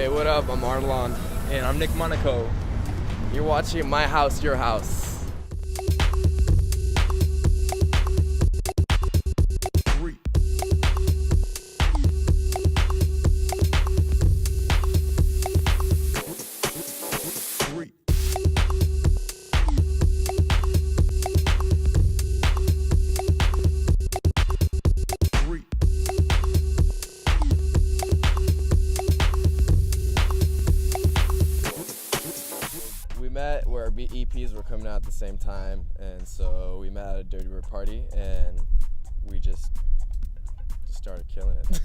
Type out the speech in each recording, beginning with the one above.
Hey, what up? I'm Ardelon. And I'm Nick Monico. You're watching My House, Your House. We met where our EPs were coming out at the same time, and so we met at a Dirty Bird party, and we just started killing it.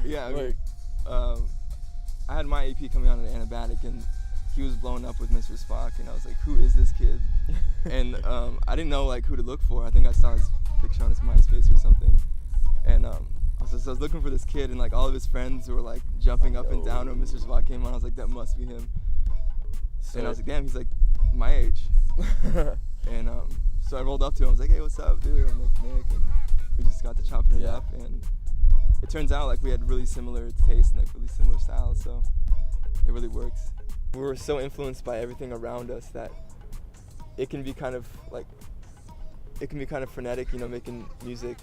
Yeah, I had my EP coming out in Anabatic, and he was blowing up with Mr. Spock, and I was like, who is this kid? And I didn't know who to look for. I think I saw his picture on his MySpace or something, and I was looking for this kid, and all of his friends were jumping up and down when Mr. Spock came on. I was like, that must be him. And I was like, damn, he's my age. And so I rolled up to him. I was like, hey, what's up, dude? I'm like, Nick, and we just got to chopping it up, and it turns out we had really similar tastes and really similar styles, so it really works. We were so influenced by everything around us that it can be kind of frenetic, making music,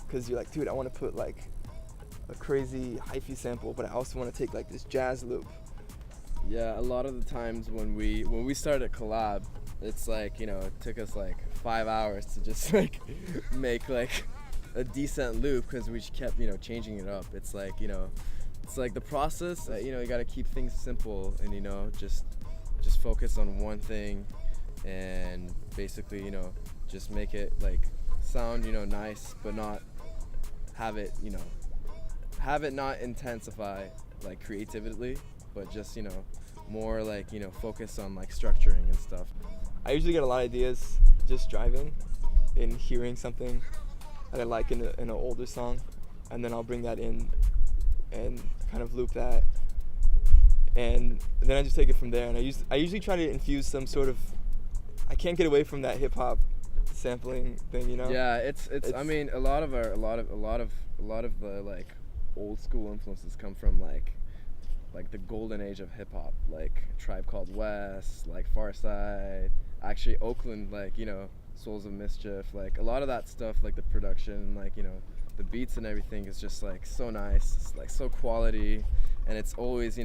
because you're like, dude, I want to put a crazy hyphy sample, but I also want to take this jazz loop. Yeah, a lot of the times when we started a collab, it's it took us 5 hours to just make a decent loop, because we kept changing it up. It's it's the process. You got to keep things simple, and just focus on one thing, and basically just make it sound nice, but not have it not intensify creatively, but just more focus on structuring and stuff. I usually get a lot of ideas just driving and hearing something that I like in an older song, and then I'll bring that in and kind of loop that, and then I just take it from there. And I usually try to infuse some sort of, I can't get away from that hip hop sampling thing, Yeah, it's I mean, a lot of the old school influences come from the golden age of hip hop, Tribe Called West, Farside, actually Oakland, Souls of Mischief, a lot of that stuff, the production, the beats and everything is just so nice, it's so quality, and it's always,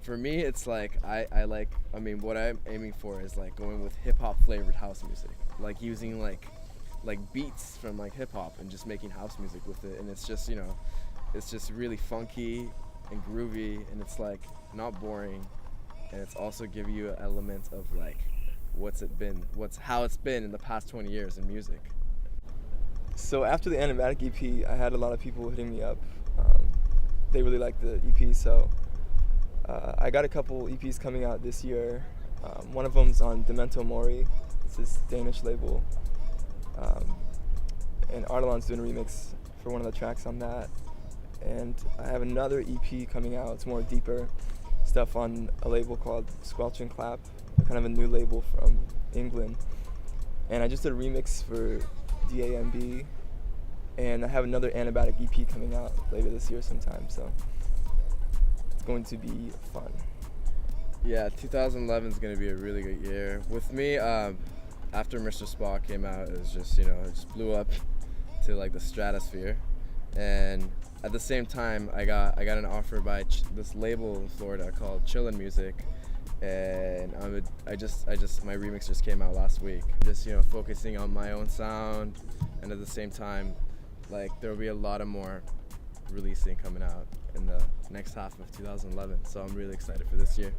for me, it's what I'm aiming for is going with hip hop flavored house music, using beats from hip hop and just making house music with it, and it's just it's just really funky and groovy, and it's not boring, and it's also give you an element of how it's been in the past 20 years in music. So after the Animatic EP, I had a lot of people hitting me up. They really liked the EP, so I got a couple EPs coming out this year. One of them's on Demento Mori. It's this Danish label, and Ardelon's doing a remix for one of the tracks on that. And I have another EP coming out. It's more deeper stuff on a label called Squelch and Clap, kind of a new label from England. And I just did a remix for DAMB, and I have another Anabatic EP coming out later this year sometime, so it's going to be fun. Yeah, 2011 is going to be a really good year. With me, after Mr. Spock came out, it was just, it just blew up to the stratosphere. And at the same time, I got an offer by this label in Florida called Chillin' Music, and my remix just came out last week. Just focusing on my own sound, and at the same time, there will be a lot of more releasing coming out in the next half of 2011. So I'm really excited for this year.